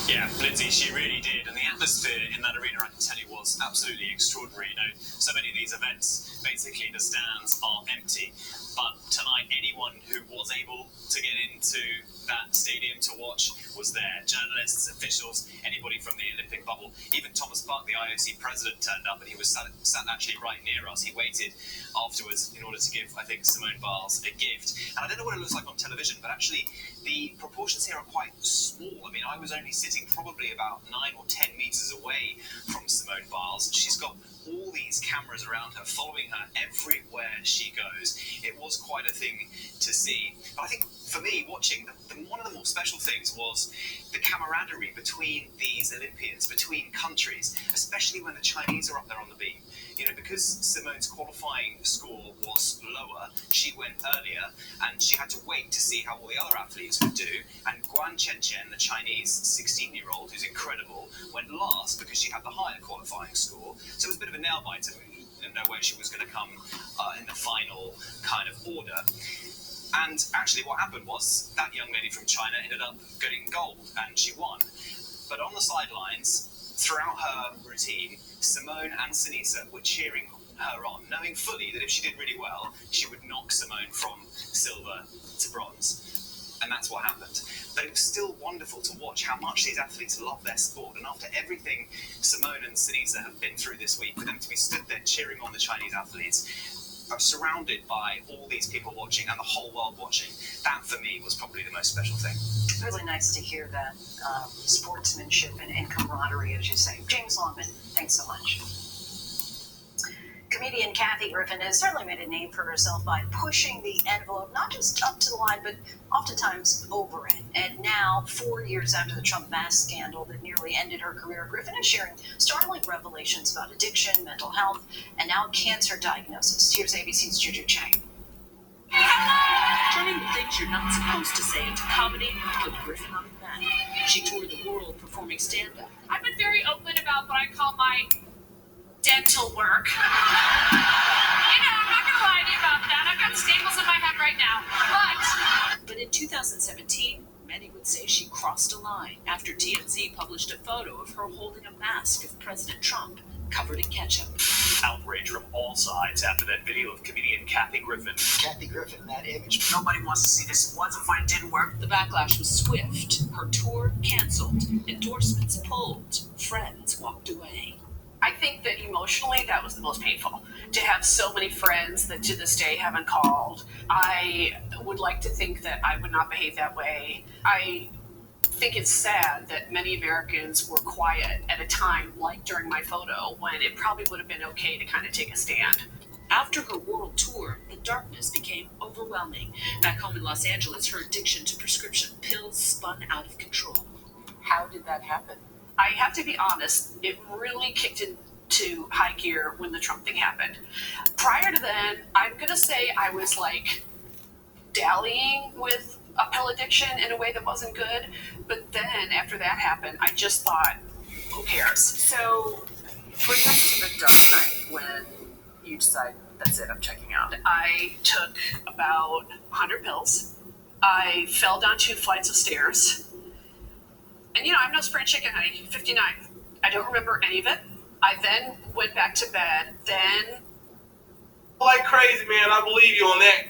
Yeah, Lindsay, she really did. And the atmosphere in that arena, I can tell you, was absolutely extraordinary. You know, so many of these events, basically, the stands are empty. But tonight, anyone who was able to get into that stadium to watch was there. Journalists, officials, anybody from the Olympic bubble. Even Thomas Bach, the IOC president, turned up, and he was sat actually right near us. He waited afterwards in order to give, I think, Simone Biles a gift. And I don't know what it looks like on television, but actually the proportions here are quite small. I mean, I was only sitting probably about 9 or 10 meters away from Simone Biles. She's got all these cameras around her, following her everywhere she goes. It was quite a thing to see. But I think for me, watching, one of the more special things was the camaraderie between these Olympians, between countries, especially when the Chinese are up there on the beam. You know, because Simone's qualifying score was lower, she went earlier, and she had to wait to see how all the other athletes would do. And Guan Chenchen, the Chinese 16-year-old, who's incredible, went last because she had the higher qualifying score. So it was a bit of a nail-biter. We didn't know where she was going to come in the final kind of order. And actually what happened was that young lady from China ended up getting gold, and she won. But on the sidelines, throughout her routine, Simone and Sinisa were cheering her on, knowing fully that if she did really well, she would knock Simone from silver to bronze. And that's what happened. But it was still wonderful to watch how much these athletes love their sport. And after everything Simone and Sinisa have been through this week, for them to be stood there cheering on the Chinese athletes, surrounded by all these people watching and the whole world watching, that for me was probably the most special thing. Really nice to hear that sportsmanship and camaraderie, as you say. James Longman, thanks so much. Comedian Kathy Griffin has certainly made a name for herself by pushing the envelope, not just up to the line, but oftentimes over it. And now, 4 years after the Trump mask scandal that nearly ended her career, Griffin is sharing startling revelations about addiction, mental health, and now cancer diagnosis. Here's ABC's Juju Chang. Turning the things you're not supposed to say into comedy put Griffin on the map. She toured the world performing stand-up. I've been very open about what I call my dental work. I'm not gonna lie to you about that. I've got staples in my head right now. But in 2017, many would say she crossed a line after TMZ published a photo of her holding a mask of President Trump covered in ketchup. Outrage from all sides after that video of comedian Kathy Griffin. Kathy Griffin in that image. Nobody wants to see this. It wasn't fine. It didn't work. The backlash was swift. Her tour canceled. Endorsements pulled. Friends walked away. I think that emotionally, that was the most painful. To have so many friends that to this day haven't called. I would like to think that I would not behave that way. I think it's sad that many Americans were quiet at a time like during my photo when it probably would have been okay to kind of take a stand. After her world tour, the darkness became overwhelming. Back home in Los Angeles, her addiction to prescription pills spun out of control. How did that happen? I have to be honest, it really kicked into high gear when the Trump thing happened. Prior to then, I'm going to say I was like dallying with a pill addiction in a way that wasn't good. But then after that happened, I just thought, who cares? So bring us to the dark side when you decide, that's it, I'm checking out. I took about 100 pills. I fell down 2 flights of stairs. And I'm no spring chicken, honey, 59. I don't remember any of it. I then went back to bed. Then, like crazy, man. I believe you on that.